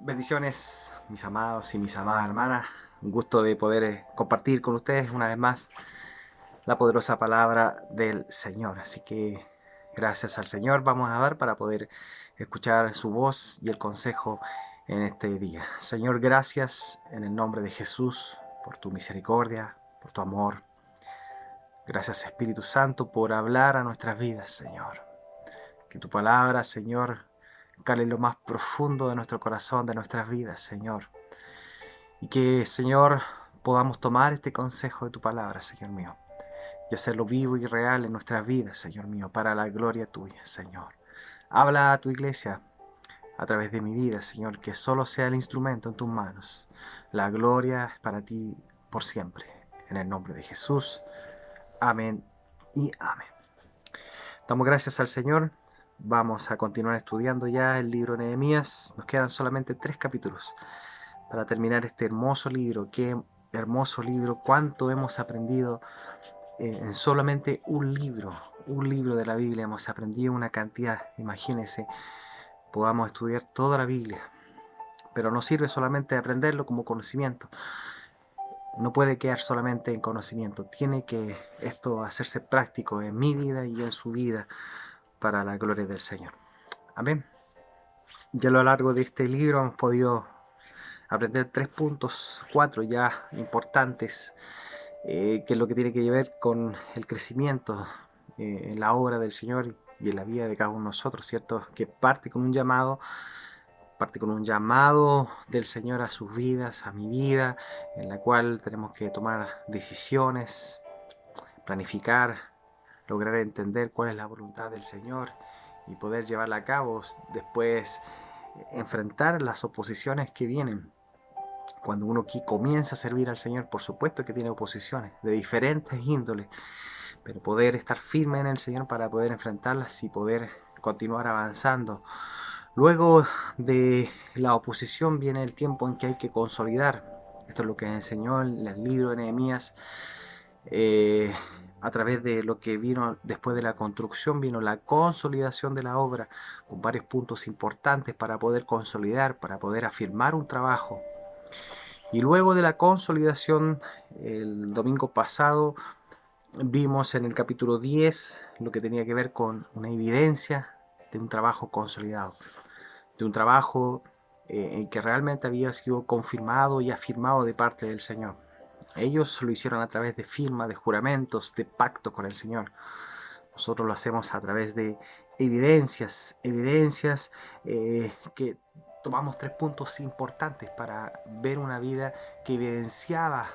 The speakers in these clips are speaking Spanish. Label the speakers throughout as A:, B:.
A: Bendiciones, mis amados y mis amadas hermanas. Un gusto de poder compartir con ustedes una vez más la poderosa palabra del Señor. Así que gracias al Señor vamos a dar para poder escuchar su voz y el consejo en este día. Señor, gracias en el nombre de Jesús por tu misericordia, por tu amor. Gracias, Espíritu Santo, por hablar a nuestras vidas, Señor. Que tu palabra, Señor, cale en lo más profundo de nuestro corazón, de nuestras vidas, Señor. Y que, Señor, podamos tomar este consejo de tu palabra, Señor mío, y hacerlo vivo y real en nuestras vidas, Señor mío, para la gloria tuya, Señor. Habla a tu iglesia a través de mi vida, Señor, que solo sea el instrumento en tus manos. La gloria es para ti por siempre. En el nombre de Jesús. Amén y amén. Damos gracias al Señor. Vamos a continuar estudiando ya el libro de Nehemías. Nos quedan solamente 3 capítulos para terminar este hermoso libro. Qué hermoso libro, cuánto hemos aprendido en solamente un libro de la Biblia. Hemos aprendido una cantidad, imagínense, podamos estudiar toda la Biblia, pero no sirve solamente aprenderlo como conocimiento. No puede quedar solamente en conocimiento, tiene que esto hacerse práctico en mi vida y en su vida para la gloria del Señor. Amén. Ya a lo largo de este libro hemos podido aprender 3 puntos, 4 ya importantes, que es lo que tiene que ver con el crecimiento en la obra del Señor y en la vida de cada uno de nosotros, ¿cierto? Que parte con un llamado del Señor a sus vidas, a mi vida, en la cual tenemos que tomar decisiones, planificar, lograr entender cuál es la voluntad del Señor y poder llevarla a cabo, después enfrentar las oposiciones que vienen. Cuando uno aquí comienza a servir al Señor, por supuesto que tiene oposiciones de diferentes índoles, pero poder estar firme en el Señor para poder enfrentarlas y poder continuar avanzando. Luego de la oposición viene el tiempo en que hay que consolidar. Esto es lo que enseñó el libro de Nehemías. A través de lo que vino después de la construcción, vino la consolidación de la obra, con varios puntos importantes para poder consolidar, para poder afirmar un trabajo. Y luego de la consolidación, el domingo pasado, vimos en el capítulo 10 lo que tenía que ver con una evidencia de un trabajo consolidado, de un trabajo que realmente había sido confirmado y afirmado de parte del Señor. Ellos lo hicieron a través de firmas, de juramentos, de pactos con el Señor. Nosotros lo hacemos a través de evidencias que tomamos 3 puntos importantes para ver una vida que evidenciaba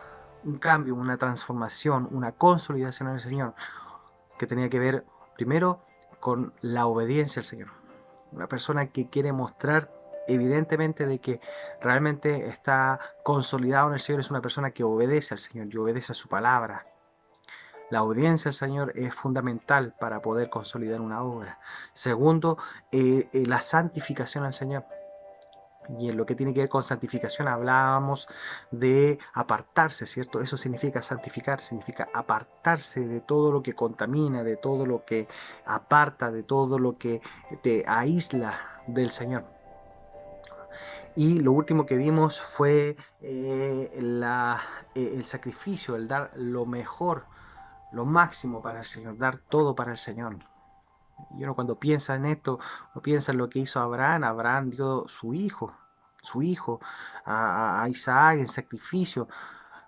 A: un cambio, una transformación, una consolidación en el Señor, que tenía que ver primero con la obediencia al Señor. Una persona que quiere mostrar evidentemente de que realmente está consolidado en el Señor es una persona que obedece al Señor y obedece a su palabra. La obediencia al Señor es fundamental para poder consolidar una obra. Segundo, la santificación al Señor. Y en lo que tiene que ver con santificación hablábamos de apartarse, ¿cierto? Eso significa santificar, significa apartarse de todo lo que contamina, de todo lo que aparta, de todo lo que te aísla del Señor. Y lo último que vimos fue el sacrificio, el dar lo mejor, lo máximo para el Señor, dar todo para el Señor. Y uno cuando piensa en esto, uno piensa en lo que hizo Abraham. Abraham dio su hijo a Isaac en sacrificio.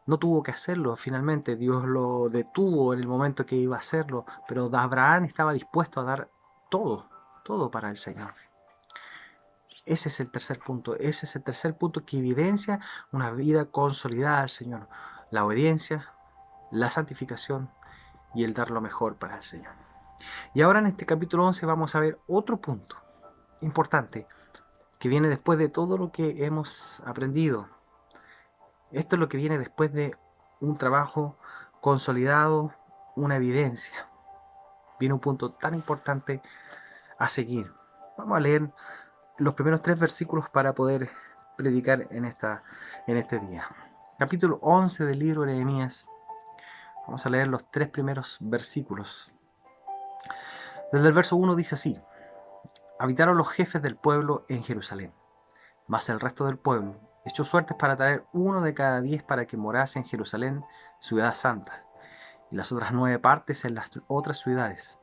A: No tuvo que hacerlo, finalmente Dios lo detuvo en el momento que iba a hacerlo, pero Abraham estaba dispuesto a dar todo, todo para el Señor. Ese es el tercer punto que evidencia una vida consolidada al Señor. La obediencia, la santificación y el dar lo mejor para el Señor. Y ahora en este capítulo 11 vamos a ver otro punto importante que viene después de todo lo que hemos aprendido. Esto es lo que viene después de un trabajo consolidado, una evidencia. Viene un punto tan importante a seguir. Vamos a leer los primeros 3 versículos para poder predicar en este día. Capítulo 11 del libro de Nehemías. Vamos a leer los 3 primeros versículos. Desde el verso 1 dice así: habitaron los jefes del pueblo en Jerusalén, Mas el resto del pueblo echó suertes para traer 1 de cada 10 para que morase en Jerusalén, ciudad santa, y las otras 9 partes en las otras ciudades.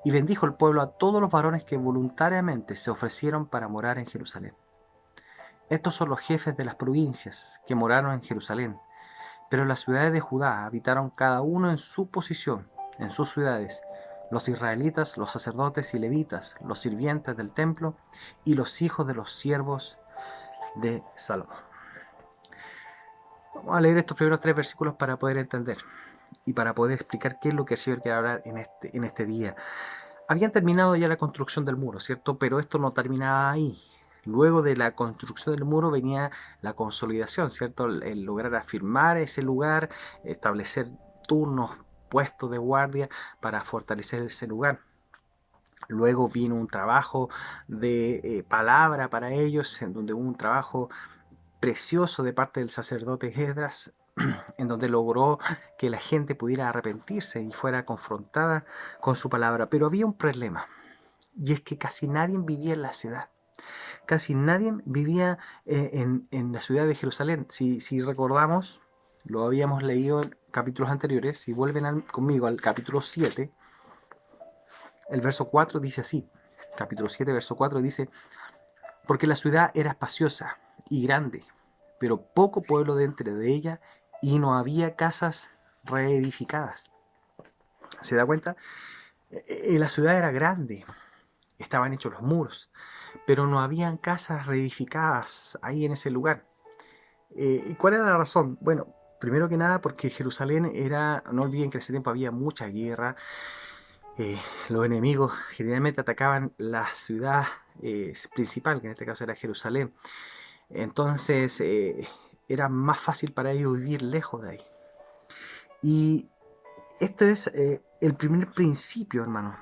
A: Y bendijo el pueblo a todos los varones que voluntariamente se ofrecieron para morar en Jerusalén. Estos son los jefes de las provincias que moraron en Jerusalén, pero en las ciudades de Judá habitaron cada uno en su posición, en sus ciudades, los israelitas, los sacerdotes y levitas, los sirvientes del templo y los hijos de los siervos de Salomón. Vamos a leer estos primeros 3 versículos para poder entender y para poder explicar qué es lo que el Señor quiere hablar en este día. Habían terminado ya la construcción del muro, ¿cierto? Pero esto no terminaba ahí. Luego de la construcción del muro venía la consolidación, ¿cierto? El lograr afirmar ese lugar, establecer turnos, puestos de guardia para fortalecer ese lugar. Luego vino un trabajo de palabra para ellos, en donde hubo un trabajo precioso de parte del sacerdote Esdras, en donde logró que la gente pudiera arrepentirse y fuera confrontada con su palabra. Pero había un problema, y es que casi nadie vivía en la ciudad. Casi nadie vivía en la ciudad de Jerusalén. Si recordamos, lo habíamos leído en capítulos anteriores, si vuelven conmigo al capítulo 7, el verso 4 dice así. Capítulo 7, verso 4 dice: porque la ciudad era espaciosa y grande, pero poco pueblo dentro de ella, y no había casas reedificadas. ¿Se da cuenta? La ciudad era grande, estaban hechos los muros, pero no habían casas reedificadas ahí en ese lugar. ¿Y cuál era la razón? Bueno, primero que nada porque Jerusalén era, no olviden que en ese tiempo había mucha guerra. Los enemigos generalmente atacaban la ciudad principal, que en este caso era Jerusalén. Entonces era más fácil para ellos vivir lejos de ahí. Y este es el primer principio, hermano,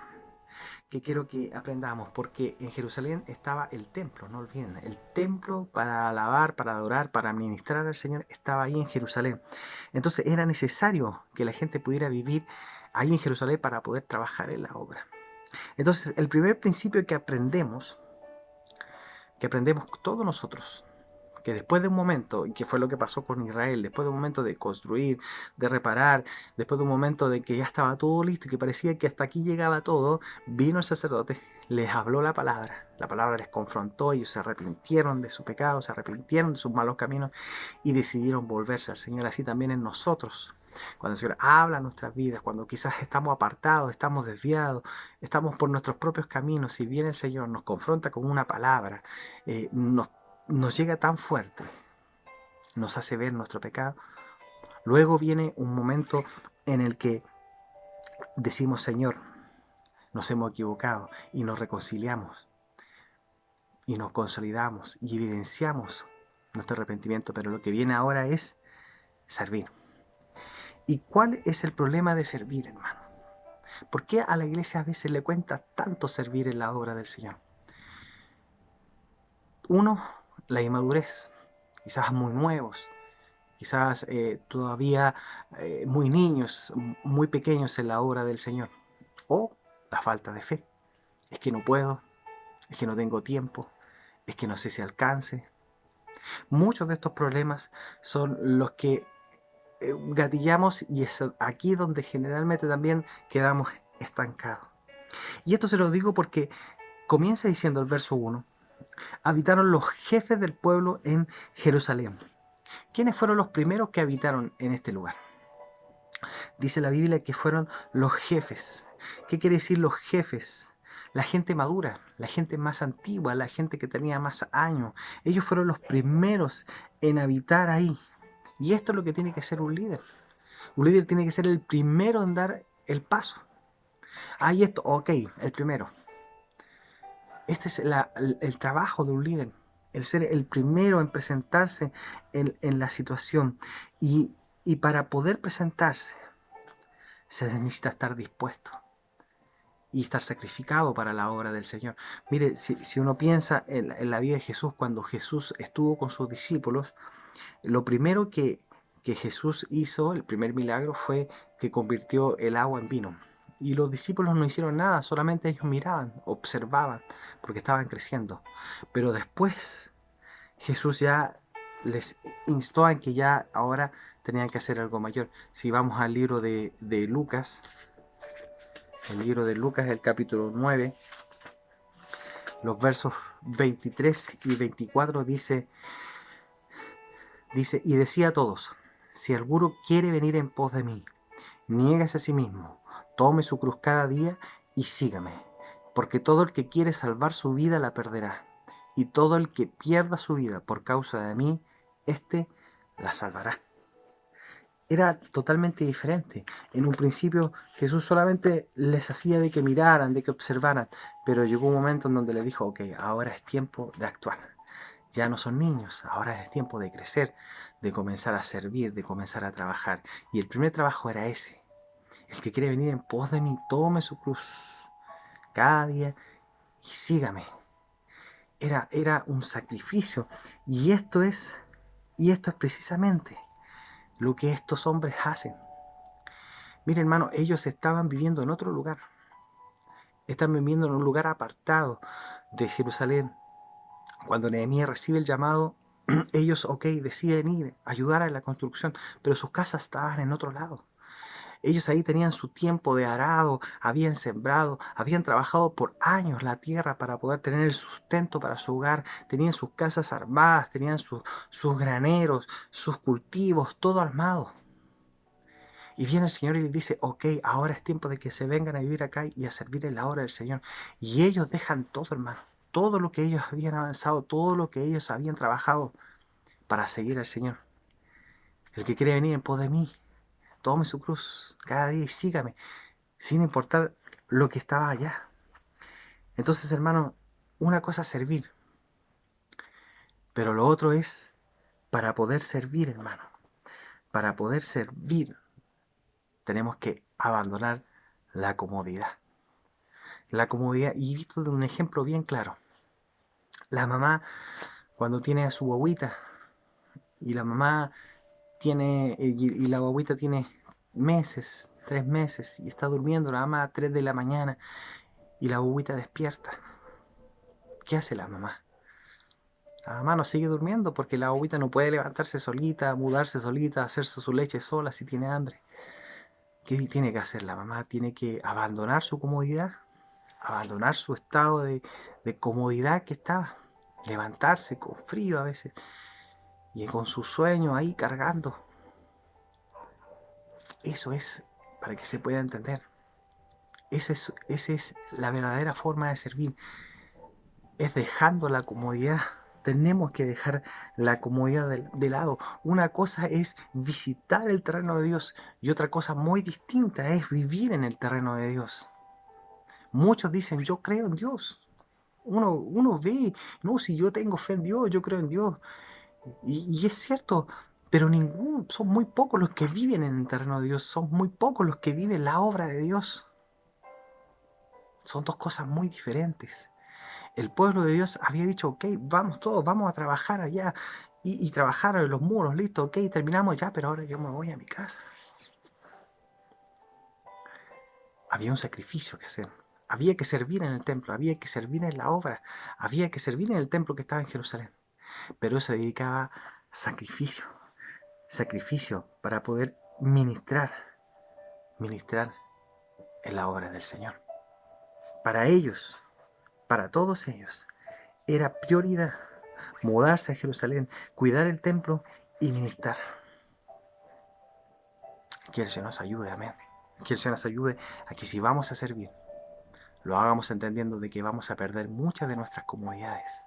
A: que quiero que aprendamos, porque en Jerusalén estaba el templo, no olviden, el templo para alabar, para adorar, para ministrar al Señor estaba ahí en Jerusalén. Entonces era necesario que la gente pudiera vivir ahí en Jerusalén para poder trabajar en la obra. Entonces el primer principio que aprendemos todos nosotros, que después de un momento, y que fue lo que pasó con Israel, después de un momento de construir, de reparar, después de un momento de que ya estaba todo listo y que parecía que hasta aquí llegaba todo, vino el sacerdote, les habló la palabra les confrontó, ellos se arrepintieron de su pecado, se arrepintieron de sus malos caminos y decidieron volverse al Señor. Así también en nosotros. Cuando el Señor habla en nuestras vidas, cuando quizás estamos apartados, estamos desviados, estamos por nuestros propios caminos, si bien el Señor nos confronta con una palabra, nos llega tan fuerte, nos hace ver nuestro pecado. Luego viene un momento en el que decimos: Señor, nos hemos equivocado, y nos reconciliamos y nos consolidamos y evidenciamos nuestro arrepentimiento. Pero lo que viene ahora es servir. ¿Y cuál es el problema de servir, hermano? ¿Por qué a la iglesia a veces le cuesta tanto servir en la obra del Señor? Uno, la inmadurez. Quizás muy nuevos, quizás todavía muy niños, muy pequeños en la obra del Señor. O la falta de fe. Es que no puedo, es que no tengo tiempo, es que no sé si alcance. Muchos de estos problemas son los que gatillamos, y es aquí donde generalmente también quedamos estancados. Y esto se lo digo porque comienza diciendo el verso 1: habitaron los jefes del pueblo en Jerusalén. ¿Quiénes fueron los primeros que habitaron en este lugar? Dice la Biblia que fueron los jefes. ¿Qué quiere decir los jefes? La gente madura, la gente más antigua, la gente que tenía más años. Ellos fueron los primeros en habitar ahí. Y esto es lo que tiene que ser un líder. Un líder tiene que ser el primero en dar el paso. Ahí esto, ok, el primero. Este es el trabajo de un líder. El ser el primero en presentarse en la situación. Y para poder presentarse, se necesita estar dispuesto y estar sacrificado para la obra del Señor. Mire, si uno piensa en la vida de Jesús, cuando Jesús estuvo con sus discípulos, lo primero que Jesús hizo, el primer milagro, fue que convirtió el agua en vino. Y los discípulos no hicieron nada, solamente ellos miraban, observaban, porque estaban creciendo. Pero después Jesús ya les instó en que ya ahora tenían que hacer algo mayor. Si vamos al libro de Lucas, el libro de Lucas, el capítulo 9, los versos 23 y 24 dice, y decía a todos, si alguno quiere venir en pos de mí, niéguese a sí mismo, tome su cruz cada día y sígame, porque todo el que quiere salvar su vida la perderá, y todo el que pierda su vida por causa de mí, éste la salvará. Era totalmente diferente. En un principio Jesús solamente les hacía de que miraran, de que observaran, pero llegó un momento en donde le dijo, ok, ahora es tiempo de actuar. Ya no son niños, ahora es tiempo de crecer, de comenzar a servir, de comenzar a trabajar. Y el primer trabajo era ese. El que quiere venir en pos de mí, tome su cruz cada día y sígame. Era un sacrificio. Y esto es precisamente lo que estos hombres hacen. Mire, hermano, ellos estaban viviendo en otro lugar. Están viviendo en un lugar apartado de Jerusalén. Cuando Nehemías recibe el llamado, ellos, deciden ir a ayudar en la construcción, pero sus casas estaban en otro lado. Ellos ahí tenían su tiempo de arado, habían sembrado, habían trabajado por años la tierra para poder tener el sustento para su hogar, tenían sus casas armadas, tenían sus graneros, sus cultivos, todo armado. Y viene el Señor y les dice, ok, ahora es tiempo de que se vengan a vivir acá y a servir en la obra del Señor. Y ellos dejan todo, hermano, todo lo que ellos habían avanzado, todo lo que ellos habían trabajado para seguir al Señor. El que quiere venir en pos de mí, tome su cruz cada día y sígame, sin importar lo que estaba allá. Entonces, hermano, una cosa es servir, pero lo otro es para poder servir, hermano. Para poder servir, tenemos que abandonar la comodidad. La comodidad, y visto de un ejemplo bien claro. La mamá, cuando tiene a su guagüita, y la mamá tiene, y la guagüita tiene meses, 3 meses, y está durmiendo la mamá a 3 de la mañana, y la guagüita despierta. ¿Qué hace la mamá? La mamá no sigue durmiendo porque la guagüita no puede levantarse solita, mudarse solita, hacerse su leche sola si tiene hambre. ¿Qué tiene que hacer la mamá? Tiene que abandonar su comodidad, abandonar su estado de comodidad que estaba, levantarse con frío a veces y con su sueño ahí cargando. Eso es para que se pueda entender. Esa es la verdadera forma de servir. Es dejando la comodidad. Tenemos que dejar la comodidad de lado. Una cosa es visitar el terreno de Dios y otra cosa muy distinta es vivir en el terreno de Dios. Muchos dicen, yo creo en Dios. Uno ve, no, si yo tengo fe en Dios, yo creo en Dios. Y es cierto, pero son muy pocos los que viven en el terreno de Dios, son muy pocos los que viven la obra de Dios. Son dos cosas muy diferentes. El pueblo de Dios había dicho, ok, vamos todos, vamos a trabajar allá y trabajar en los muros, listo, ok, terminamos ya, pero ahora yo me voy a mi casa. Había un sacrificio que hacer. Había que servir en el templo, había que servir en la obra, había que servir en el templo que estaba en Jerusalén. Pero eso dedicaba sacrificio, sacrificio para poder ministrar en la obra del Señor. Para ellos, para todos ellos, era prioridad mudarse a Jerusalén, cuidar el templo y ministrar. Que el Señor nos ayude, amén. Que el Señor nos ayude a que si vamos a servir, lo hagamos entendiendo de que vamos a perder muchas de nuestras comodidades.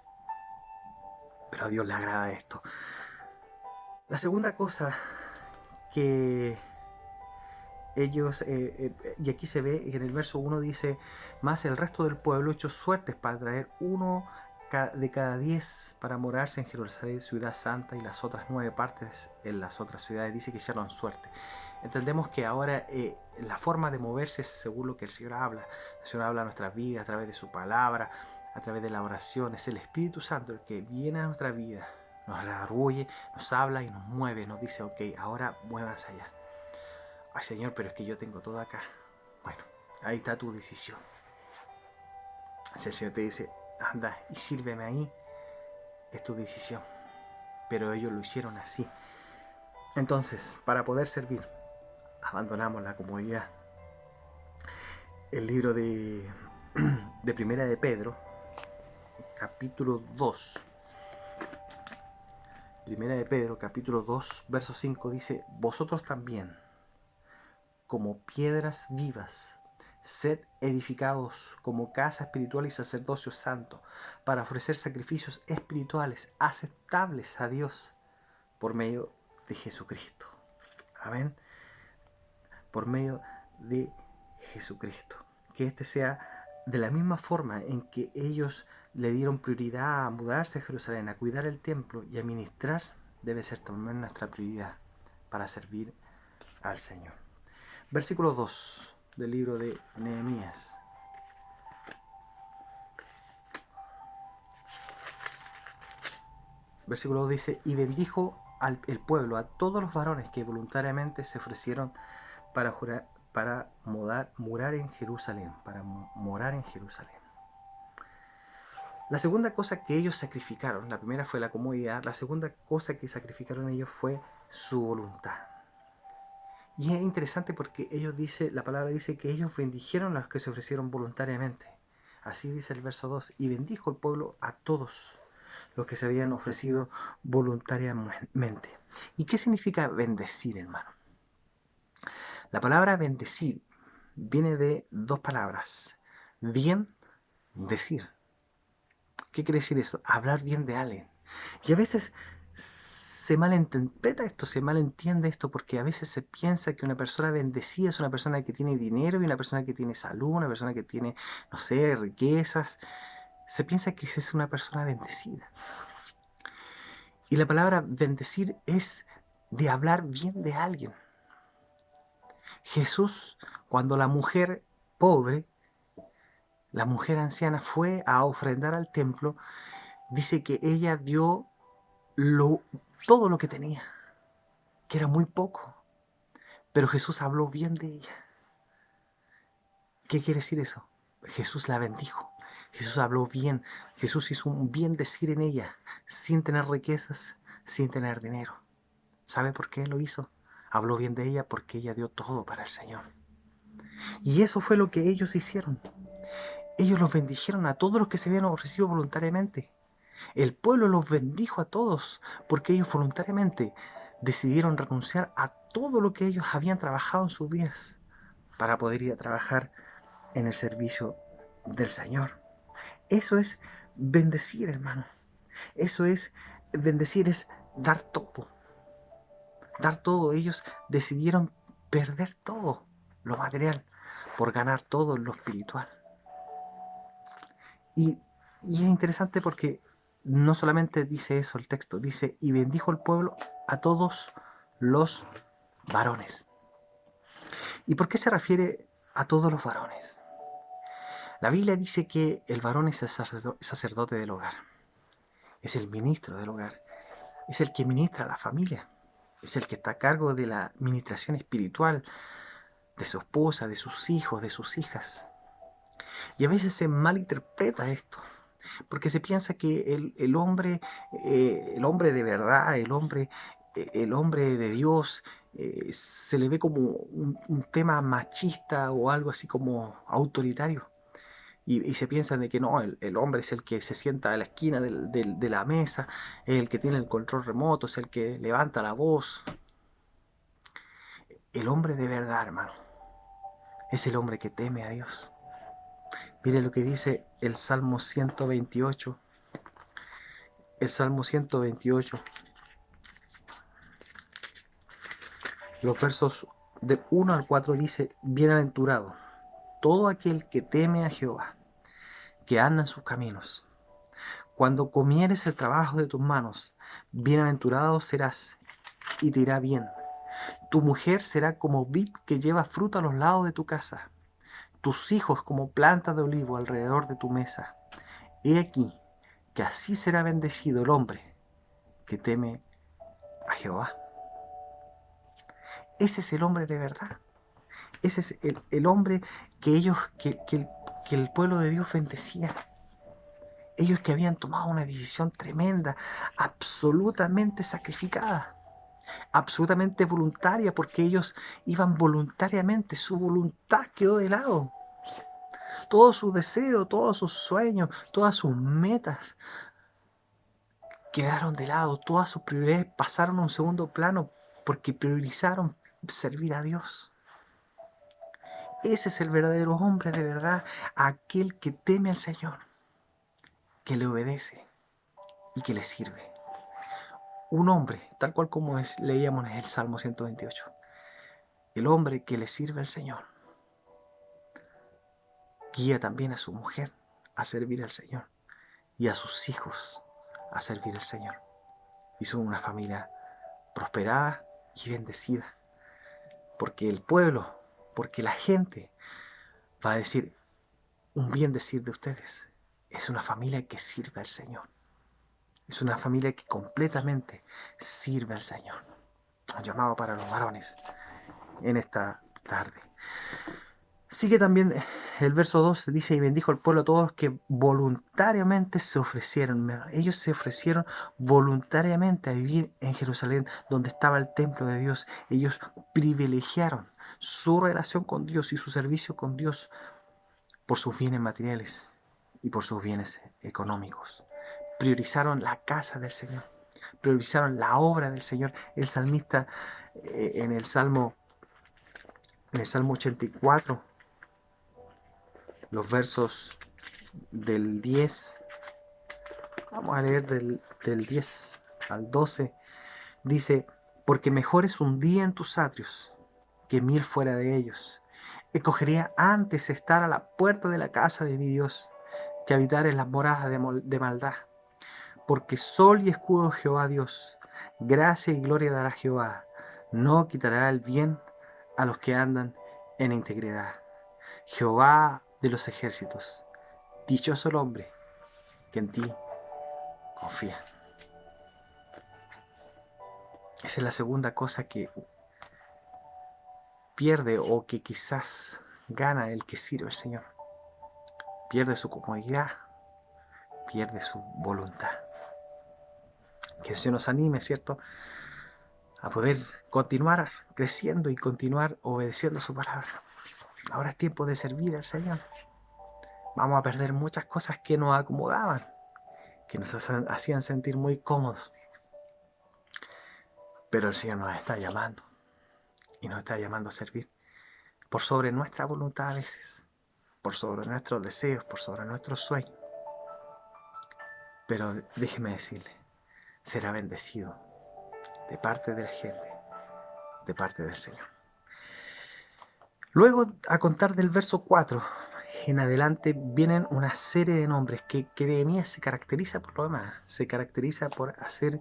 A: Pero a Dios le agrada esto. La segunda cosa que ellos, y aquí se ve que en el verso 1 dice, más el resto del pueblo echó suertes para traer uno de cada 10 para morarse en Jerusalén, ciudad santa, y las otras 9 partes en las otras ciudades. Dice que echaron suerte. Entendemos que ahora la forma de moverse es según lo que el Señor habla. El Señor habla a nuestras vidas a través de su palabra, a través de la oración. Es el Espíritu Santo el que viene a nuestra vida, nos redarguye, nos habla y nos mueve, nos dice, ok, ahora muévanse allá. Ay, Señor, pero es que yo tengo todo acá. Bueno, ahí está tu decisión. Si el Señor te dice, anda y sírveme ahí, es tu decisión. pero ellos lo hicieron así. Entonces, para poder servir, abandonamos la comodidad. El libro de Primera de Pedro, capítulo 2. Primera de Pedro, capítulo 2, verso 5 dice: vosotros también, como piedras vivas, sed edificados como casa espiritual y sacerdocio santo, para ofrecer sacrificios espirituales aceptables a Dios por medio de Jesucristo. Amén. Por medio de Jesucristo. Que este sea de la misma forma en que ellos le dieron prioridad a mudarse a Jerusalén, a cuidar el templo y a ministrar, debe ser también nuestra prioridad para servir al Señor. Versículo 2 del libro de Nehemías. Versículo 2 dice: y bendijo el pueblo a todos los varones que voluntariamente se ofrecieron para morar en Jerusalén, para morar en Jerusalén. La segunda cosa que ellos sacrificaron, la primera fue la comodidad, la segunda cosa que sacrificaron ellos fue su voluntad. Y es interesante porque la palabra dice que ellos bendijeron a los que se ofrecieron voluntariamente. Así dice el verso 2, y bendijo el pueblo a todos los que se habían ofrecido voluntariamente. ¿Y qué significa bendecir, hermano? La palabra bendecir viene de dos palabras. Bien, decir. ¿Qué quiere decir eso? Hablar bien de alguien. Y a veces se malinterpreta esto, se malentiende esto, porque a veces se piensa que una persona bendecida es una persona que tiene dinero y una persona que tiene salud, una persona que tiene, no sé, riquezas. Se piensa que esa es una persona bendecida. Y la palabra bendecir es de hablar bien de alguien. Jesús, cuando la mujer pobre, la mujer anciana fue a ofrendar al templo, dice que ella dio todo lo que tenía, que era muy poco, pero Jesús habló bien de ella. ¿Qué quiere decir eso? Jesús la bendijo, Jesús habló bien, Jesús hizo un bien decir en ella, sin tener riquezas, sin tener dinero. ¿Sabe por qué lo hizo? Habló bien de ella porque ella dio todo para el Señor. Y eso fue lo que ellos hicieron. Ellos los bendijeron a todos los que se habían ofrecido voluntariamente. El pueblo los bendijo a todos porque ellos voluntariamente decidieron renunciar a todo lo que ellos habían trabajado en sus vidas para poder ir a trabajar en el servicio del Señor. Eso es bendecir, hermano. Eso es bendecir, es dar todo. Dar todo. Ellos decidieron perder todo lo material por ganar todo lo espiritual. Y es interesante porque no solamente dice eso el texto, dice: y bendijo el pueblo a todos los varones. ¿Y por qué se refiere a todos los varones? La Biblia dice que el varón es el sacerdote del hogar, es el ministro del hogar, es el que ministra a la familia, es el que está a cargo de la ministración espiritual de su esposa, de sus hijos, de sus hijas. Y a veces se malinterpreta esto, porque se piensa que el hombre de verdad, el hombre de Dios, se le ve como un tema machista o algo así como autoritario. Y se piensa de que no, el hombre es el que se sienta a la esquina de la mesa, es el que tiene el control remoto, es el que levanta la voz. El hombre de verdad, hermano, es el hombre que teme a Dios. Mire lo que dice el Salmo 128. El Salmo 128. Los versos del 1 al 4 dice: bienaventurado todo aquel que teme a Jehová, que anda en sus caminos. Cuando comieres el trabajo de tus manos, bienaventurado serás y te irá bien. Tu mujer será como vid que lleva fruto a los lados de tu casa, tus hijos como plantas de olivo alrededor de tu mesa. He aquí que así será bendecido el hombre que teme a Jehová. Ese es el hombre de verdad. Ese es el hombre que el pueblo de Dios bendecía. Ellos que habían tomado una decisión tremenda, absolutamente sacrificada, absolutamente voluntaria, porque ellos iban voluntariamente, su voluntad quedó de lado. Todos sus deseos, todos sus sueños, todas sus metas quedaron de lado, todas sus prioridades pasaron a un segundo plano porque priorizaron servir a Dios. Ese es el verdadero hombre de verdad, aquel que teme al Señor, que le obedece y que le sirve. Un hombre, tal cual como leíamos en el Salmo 128, el hombre que le sirve al Señor, guía también a su mujer a servir al Señor y a sus hijos a servir al Señor. Y son una familia prosperada y bendecida, porque el pueblo, porque la gente va a decir un bien decir de ustedes. Es una familia que sirve al Señor. Es una familia que completamente sirve al Señor. Un llamado para los varones en esta tarde. Sigue también el verso 2, dice: y bendijo el pueblo a todos los que voluntariamente se ofrecieron. Ellos se ofrecieron voluntariamente a vivir en Jerusalén, donde estaba el templo de Dios. Ellos privilegiaron su relación con Dios y su servicio con Dios por sus bienes materiales y por sus bienes económicos. Priorizaron la casa del Señor, priorizaron la obra del Señor. El salmista en el Salmo 84, los versos del 10, vamos a leer del 10 al 12, dice: porque mejor es un día en tus atrios que 1000 fuera de ellos. Escogería antes estar a la puerta de la casa de mi Dios que habitar en las moradas de maldad. Porque sol y escudo Jehová Dios, gracia y gloria dará Jehová, no quitará el bien a los que andan en integridad. Jehová de los ejércitos, dichoso el hombre que en ti confía. Esa es la segunda cosa que pierde o que quizás gana el que sirve al Señor. Pierde su comodidad, pierde su voluntad. Que el Señor nos anime, ¿cierto?, a poder continuar creciendo y continuar obedeciendo su palabra. Ahora es tiempo de servir al Señor. Vamos a perder muchas cosas que nos acomodaban, que nos hacían sentir muy cómodos. Pero el Señor nos está llamando y nos está llamando a servir por sobre nuestra voluntad a veces, por sobre nuestros deseos, por sobre nuestros sueños. Pero déjeme decirle, será bendecido de parte de la gente, de parte del Señor. Luego, a contar del verso 4 en adelante, vienen una serie de nombres que Nehemías se caracteriza por lo demás. Se caracteriza por hacer,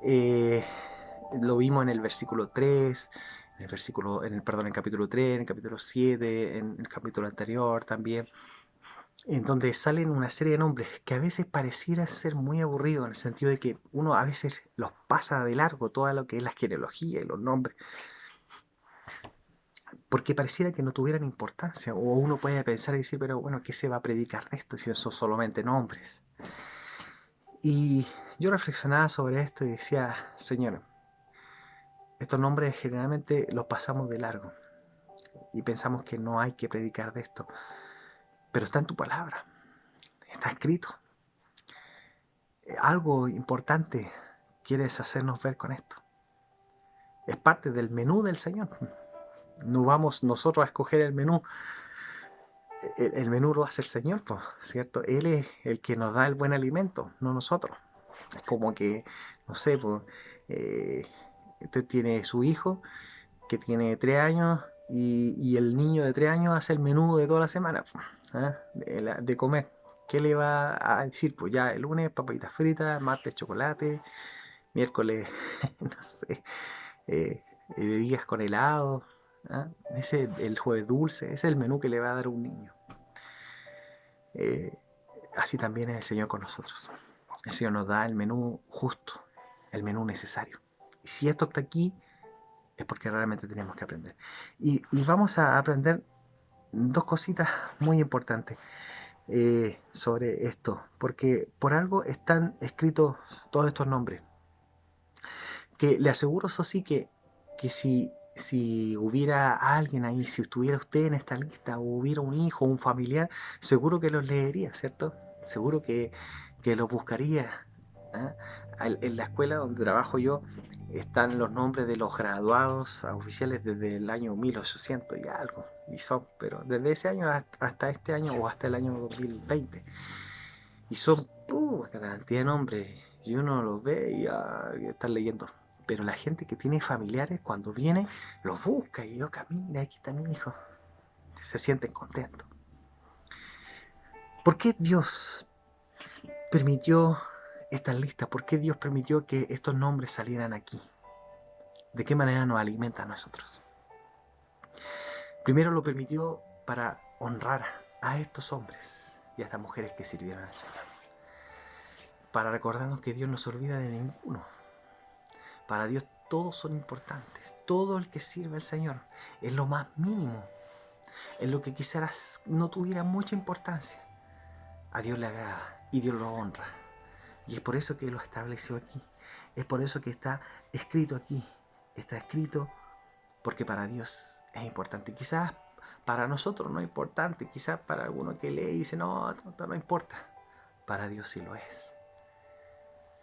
A: lo vimos en el versículo 3, en el capítulo 3, en el capítulo 7, en el capítulo anterior también, en donde salen una serie de nombres que a veces pareciera ser muy aburrido, en el sentido de que uno a veces los pasa de largo, todo lo que es la genealogía y los nombres, porque pareciera que no tuvieran importancia, o uno puede pensar y decir, pero bueno, ¿qué se va a predicar de esto si son solamente nombres? Y yo reflexionaba sobre esto y decía, Señor, estos nombres generalmente los pasamos de largo y pensamos que no hay que predicar de esto, pero está en tu palabra, está escrito. Algo importante quieres hacernos ver con esto. Es parte del menú del Señor. No vamos nosotros a escoger el menú. El menú lo hace el Señor, ¿cierto? Él es el que nos da el buen alimento, no nosotros. Es como que, no sé, usted tiene su hijo que tiene 3 años y el niño de 3 años hace el menú de toda la semana, ¿eh? de comer. ¿Qué le va a decir? Pues ya el lunes papitas fritas, martes chocolate, miércoles, no sé, bebidas con helado, ¿eh? El jueves dulce, ese es el menú que le va a dar a un niño. Así también es el Señor con nosotros. El Señor nos da el menú justo, el menú necesario. Y si esto está aquí, es porque realmente tenemos que aprender. Y vamos a aprender dos cositas muy importantes. sobre esto, porque por algo están escritos todos estos nombres. Que le aseguro, eso sí, que si hubiera alguien ahí, si estuviera usted en esta lista, o hubiera un hijo, un familiar, seguro que los leería, ¿cierto? Seguro que los buscaría. ¿Ah? En la escuela donde trabajo yo están los nombres de los graduados oficiales desde el año 1800 y algo, y son, pero desde ese año hasta este año o hasta el año 2020. Y son cantidad de nombres. Y uno los ve y están leyendo. Pero la gente que tiene familiares, cuando viene, los busca. Y yo, mira, aquí está mi hijo. Se sienten contentos. ¿Por qué Dios permitió estas listas? ¿Por qué Dios permitió que estos nombres salieran aquí? ¿De qué manera nos alimenta a nosotros? Primero lo permitió para honrar a estos hombres y a estas mujeres que sirvieron al Señor. Para recordarnos que Dios no se olvida de ninguno. Para Dios todos son importantes. Todo el que sirve al Señor es lo más mínimo, es lo que quizás no tuviera mucha importancia. A Dios le agrada y Dios lo honra. Y es por eso que lo estableció aquí. Es por eso que está escrito aquí. Está escrito porque para Dios es importante. Quizás para nosotros no es importante. Quizás para alguno que lee y dice, no importa. Para Dios sí lo es.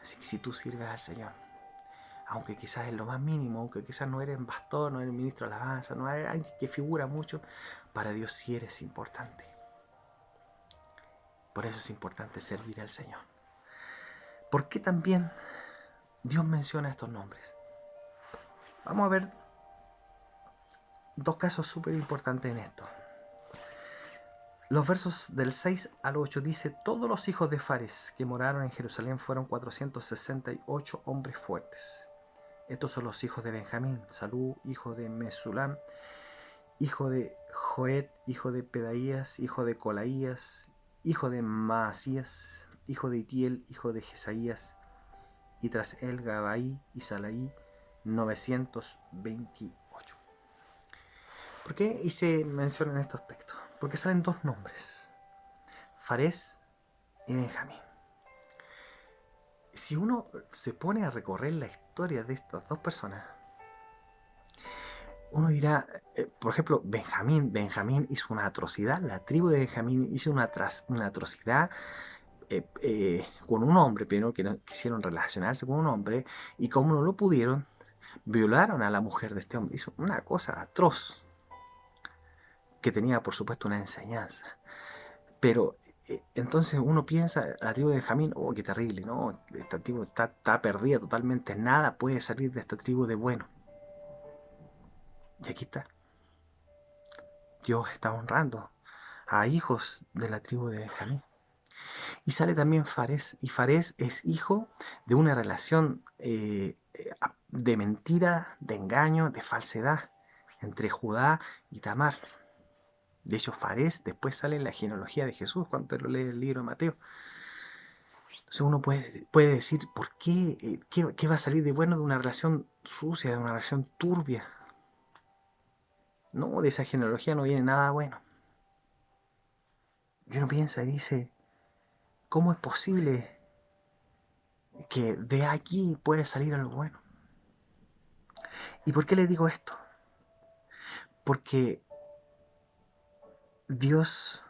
A: Así que si tú sirves al Señor, aunque quizás es lo más mínimo, aunque quizás no eres pastor, no eres ministro de alabanza, no eres alguien que figura mucho, para Dios sí eres importante. Por eso es importante servir al Señor. ¿Por qué también Dios menciona estos nombres? Vamos a ver dos casos súper importantes en esto. Los versos del 6 al 8 dice: todos los hijos de Fares que moraron en Jerusalén fueron 468 hombres fuertes. Estos son los hijos de Benjamín: Salú, hijo de Mesulam, hijo de Joed, hijo de Pedaías, hijo de Colaías, hijo de Maasías, hijo de Itiel, hijo de Jesaías, y tras él Gabaí y Salaí, 928. ¿Por qué hice mención en estos textos? Porque salen dos nombres: Farés y Benjamín. Si uno se pone a recorrer la historia de estas dos personas, uno dirá, por ejemplo, Benjamín hizo una atrocidad, la tribu de Benjamín hizo una atrocidad con un hombre, pero que no quisieron relacionarse con un hombre, y como no lo pudieron, violaron a la mujer de este hombre. Hizo una cosa atroz, que tenía por supuesto una enseñanza. Pero entonces uno piensa, la tribu de Benjamín, oh, qué terrible, ¿no? Esta tribu está perdida totalmente, nada puede salir de esta tribu de bueno. Y aquí está. Dios está honrando a hijos de la tribu de Benjamín. Y sale también Farés, y Farés es hijo de una relación de mentira, de engaño, de falsedad entre Judá y Tamar. De hecho, Farés después sale en la genealogía de Jesús, cuando lo lee el libro de Mateo. Entonces uno puede decir, ¿por qué? ¿Qué va a salir de bueno de una relación sucia, de una relación turbia? No, de esa genealogía no viene nada bueno. Y uno piensa y dice, ¿cómo es posible que de aquí puede salir algo bueno? ¿Y por qué le digo esto? Porque Dios,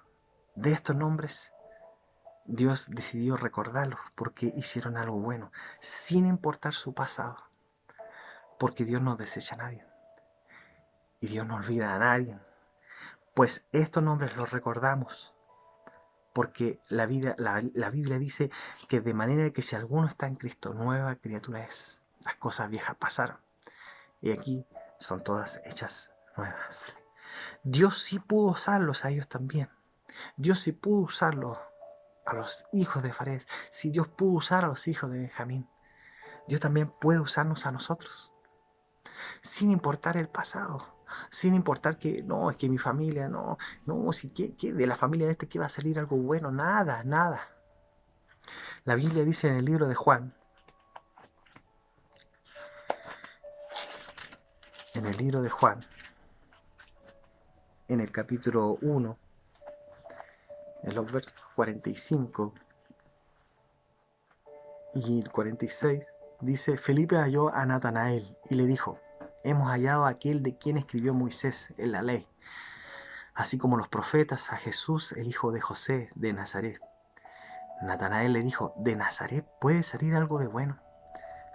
A: de estos nombres, Dios decidió recordarlos porque hicieron algo bueno, sin importar su pasado. Porque Dios no desecha a nadie. Y Dios no olvida a nadie. Pues estos nombres los recordamos. Porque la Biblia dice que de manera que si alguno está en Cristo, nueva criatura es. Las cosas viejas pasaron. Y aquí son todas hechas nuevas. Dios sí pudo usarlos a ellos también. Dios sí pudo usarlos a los hijos de Farés. Si Dios pudo usar a los hijos de Benjamín, Dios también puede usarnos a nosotros. Sin importar el pasado. Sin importar que, no, es que mi familia, no, si ¿qué de la familia de este que va a salir algo bueno? Nada, nada. La Biblia dice en el libro de Juan, en el libro de Juan, en el capítulo 1, en los versos 45 y 46, dice: Felipe halló a Natanael y le dijo: hemos hallado a aquel de quien escribió Moisés en la ley, así como los profetas, a Jesús, el hijo de José de Nazaret. Natanael le dijo: ¿de Nazaret puede salir algo de bueno?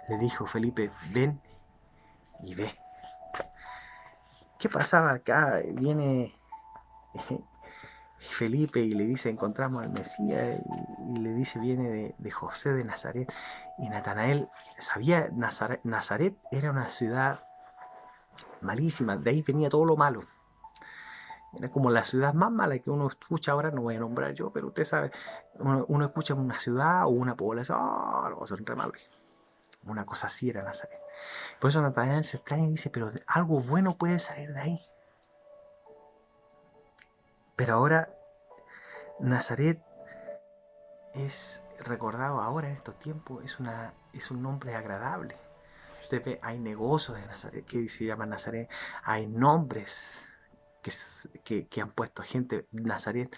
A: Le dijo Felipe: ven y ve. ¿Qué pasaba acá? Viene Felipe y le dice: encontramos al Mesías, y le dice: viene de José de Nazaret. Y Natanael sabía, Nazaret era una ciudad malísima, de ahí venía todo lo malo. Era como la ciudad más mala que uno escucha ahora, no voy a nombrar yo, pero usted sabe, uno escucha una ciudad o una población, no, son re malos. Una cosa así era Nazaret. Por eso Natanael se extraña y dice: pero algo bueno puede salir de ahí. Pero ahora Nazaret es recordado ahora en estos tiempos, es un nombre agradable. Usted ve, hay negocios de Nazaret que se llaman Nazaret, hay nombres que han puesto gente Nazaret,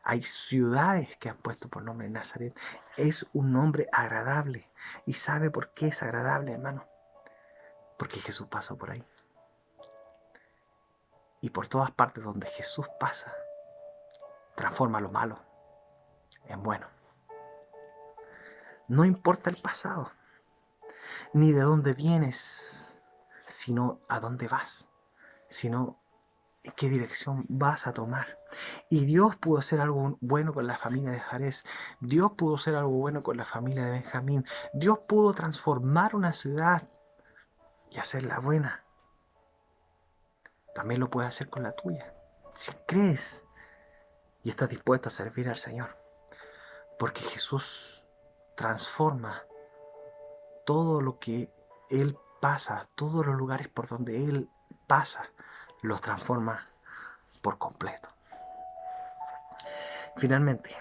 A: hay ciudades que han puesto por nombre Nazaret. Es un nombre agradable. ¿Y sabe por qué es agradable, hermano? Porque Jesús pasó por ahí. Y por todas partes donde Jesús pasa, transforma lo malo en bueno. No importa el pasado, ni de dónde vienes, sino a dónde vas, sino en qué dirección vas a tomar. Y Dios pudo hacer algo bueno con la familia de Jarés. Dios pudo hacer algo bueno con la familia de Benjamín. Dios pudo transformar una ciudad y hacerla buena. También lo puede hacer con la tuya, si crees y estás dispuesto a servir al Señor. Porque Jesús transforma todo lo que Él pasa, todos los lugares por donde Él pasa, los transforma por completo. Finalmente,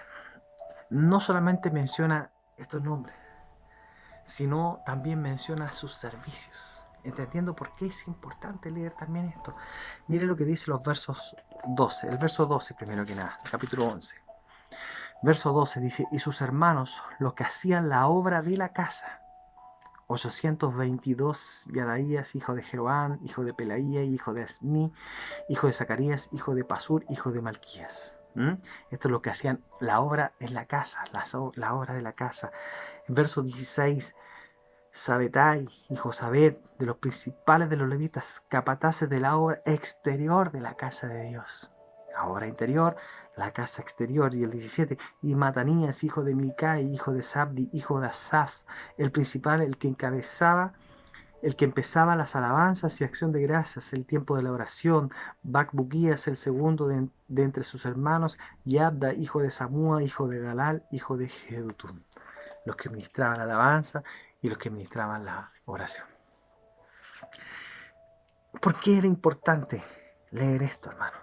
A: no solamente menciona estos nombres, sino también menciona sus servicios, entendiendo por qué es importante leer también esto. Mire lo que dice los versos 12, el verso 12 primero que nada, capítulo 11. Verso 12 dice: y sus hermanos, los que hacían la obra de la casa, 822, Yadaías, hijo de Jeroán, hijo de Pelaía, hijo de Asmí, hijo de Zacarías, hijo de Pasur, hijo de Malquías. Esto es lo que hacían la obra en la casa, la obra de la casa. En verso 16, Sabetai y Josabed, de los principales de los levitas, capataces de la obra exterior de la casa de Dios. La obra interior, la casa exterior. Y el 17, y Matanías, hijo de Micai, hijo de Sabdi, hijo de Asaf, el principal, el que empezaba las alabanzas y acción de gracias, el tiempo de la oración. Bacbuquías, el segundo de entre sus hermanos, y Abda, hijo de Samúa, hijo de Galal, hijo de Jedutún. Los que ministraban la alabanza y los que ministraban la oración. ¿Por qué era importante leer esto, hermano?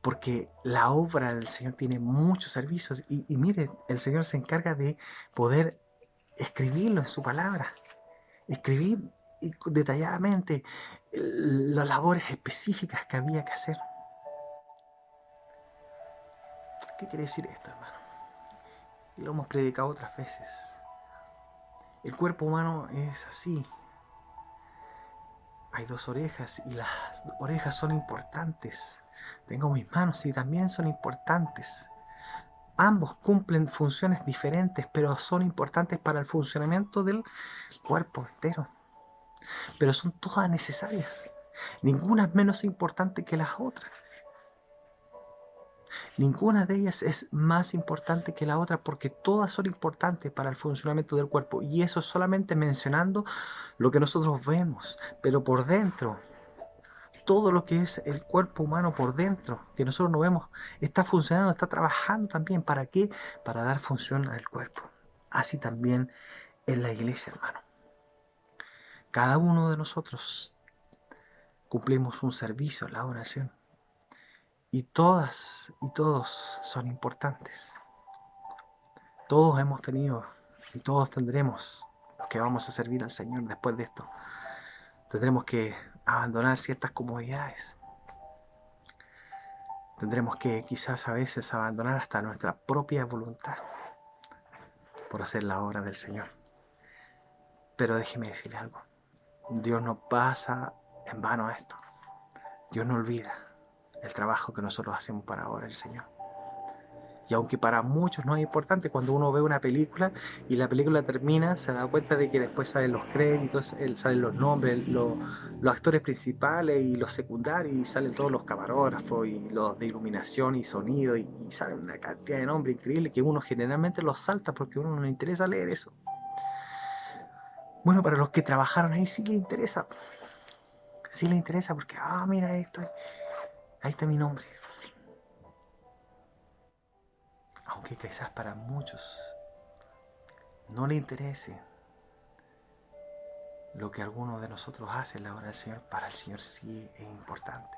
A: Porque la obra del Señor tiene muchos servicios y mire, el Señor se encarga de poder escribirlo en su palabra, escribir detalladamente las labores específicas que había que hacer. ¿Qué quiere decir esto, hermano? Y lo hemos predicado otras veces. El cuerpo humano es así. Hay dos orejas y las orejas son importantes. Tengo mis manos y también son importantes. Ambos cumplen funciones diferentes, pero son importantes para el funcionamiento del cuerpo entero. Pero son todas necesarias. Ninguna es menos importante que las otras. Ninguna de ellas es más importante que la otra porque todas son importantes para el funcionamiento del cuerpo. Y eso solamente mencionando lo que nosotros vemos, pero por dentro, todo lo que es el cuerpo humano por dentro, que nosotros no vemos, está funcionando, está trabajando también. ¿Para qué? Para dar función al cuerpo. Así también en la iglesia, hermano. Cada uno de nosotros cumplimos un servicio en la oración. Y todas y todos son importantes. Todos hemos tenido y todos tendremos, los que vamos a servir al Señor después de esto, tendremos que abandonar ciertas comodidades. Tendremos que quizás a veces abandonar hasta nuestra propia voluntad por hacer la obra del Señor. Pero déjeme decirle algo. Dios no pasa en vano esto. Dios no olvida el trabajo que nosotros hacemos para la obra del Señor. Y aunque para muchos no es importante, cuando uno ve una película y la película termina, se da cuenta de que después salen los créditos, salen los nombres, los actores principales y los secundarios, y salen todos los camarógrafos y los de iluminación y sonido, y salen una cantidad de nombres increíbles que uno generalmente los salta porque a uno no le interesa leer eso. Bueno, para los que trabajaron ahí sí les interesa. Sí les interesa porque, mira esto, ahí está mi nombre. Aunque quizás para muchos no le interese lo que alguno de nosotros hace en la obra del Señor, para el Señor sí es importante.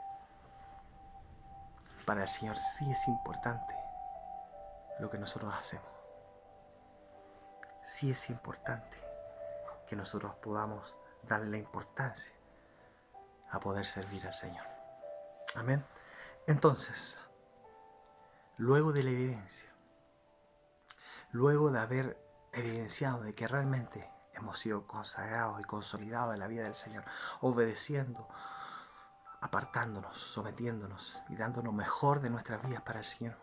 A: Para el Señor sí es importante lo que nosotros hacemos. Sí es importante que nosotros podamos darle la importancia a poder servir al Señor. Amén. Entonces, luego de la evidencia, luego de haber evidenciado de que realmente hemos sido consagrados y consolidados en la vida del Señor, obedeciendo, apartándonos, sometiéndonos y dando lo mejor de nuestras vidas para el Señor,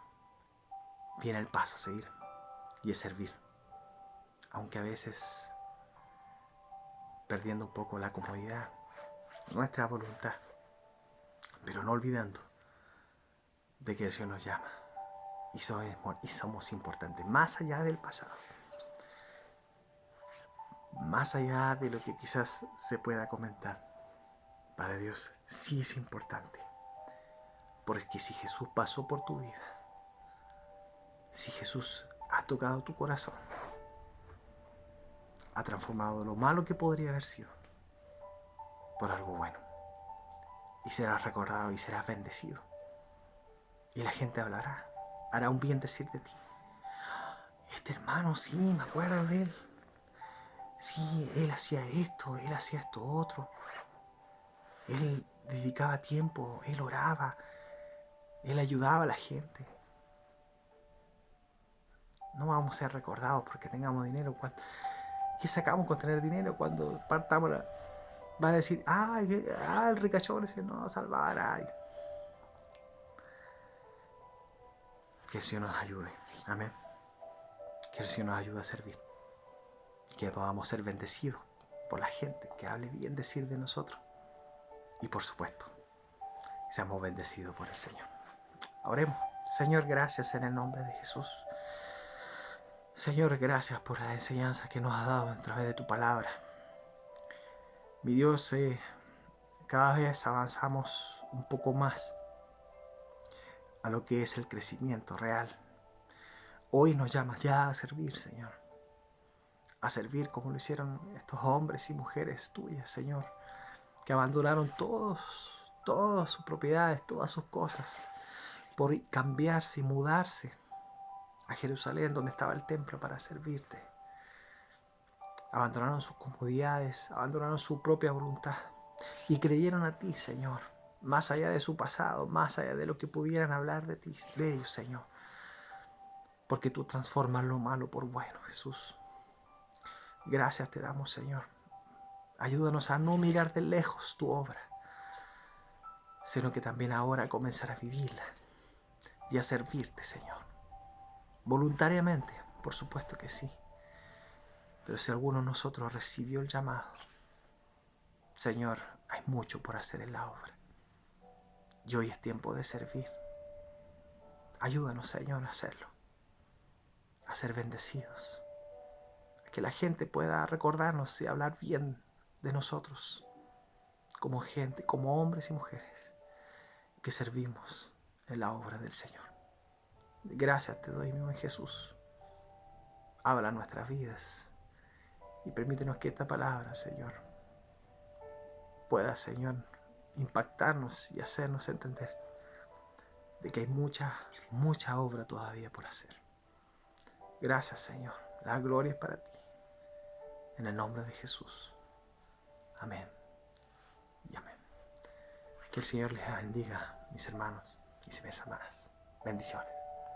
A: viene el paso a seguir, y es servir. Aunque a veces perdiendo un poco la comodidad, nuestra voluntad, pero no olvidando de que el Señor nos llama y somos importantes, más allá del pasado, más allá de lo que quizás se pueda comentar. Para Dios sí es importante, porque si Jesús pasó por tu vida, si Jesús ha tocado tu corazón, ha transformado lo malo que podría haber sido por algo bueno, y serás recordado y serás bendecido, y la gente hablará, hará un bien decir de ti. Este hermano, sí, me acuerdo de él, sí, él hacía esto otro, él dedicaba tiempo, él oraba, él ayudaba a la gente. No vamos a ser recordados porque tengamos dinero. ¿Qué sacamos con tener dinero cuando partamos? Van a decir, el ricachón ese no salvaba a nadie. Que el Señor nos ayude. Amén. Que el Señor nos ayude a servir. Que podamos ser bendecidos por la gente, que hable bien decir de nosotros. Y por supuesto, seamos bendecidos por el Señor. Oremos. Señor, gracias en el nombre de Jesús. Señor, gracias por la enseñanza que nos has dado a través de tu palabra. Mi Dios, cada vez avanzamos un poco más a lo que es el crecimiento real. Hoy nos llamas ya a servir, Señor. A servir como lo hicieron estos hombres y mujeres tuyas, Señor, que abandonaron todas sus propiedades, todas sus cosas, por cambiarse y mudarse a Jerusalén, donde estaba el templo, para servirte. Abandonaron sus comodidades, abandonaron su propia voluntad y creyeron a ti, Señor, más allá de su pasado, más allá de lo que pudieran hablar de ti, de ellos, Señor, porque tú transformas lo malo por bueno, Jesús. Gracias te damos, Señor. Ayúdanos a no mirar de lejos tu obra, sino que también ahora a comenzar a vivirla y a servirte, Señor. Voluntariamente, por supuesto que sí. Pero si alguno de nosotros recibió el llamado, Señor, hay mucho por hacer en la obra. Y hoy es tiempo de servir. Ayúdanos, Señor, a hacerlo. A ser bendecidos. A que la gente pueda recordarnos y hablar bien de nosotros. Como gente, como hombres y mujeres que servimos en la obra del Señor. Gracias te doy, mi buen Jesús. Habla nuestras vidas y permítenos que esta palabra, Señor, pueda, Señor, impactarnos y hacernos entender de que hay mucha obra todavía por hacer. Gracias, Señor. La gloria es para ti. En el nombre de Jesús. Amén y amén. Que el Señor les bendiga, mis hermanos. mis hermanas. Bendiciones.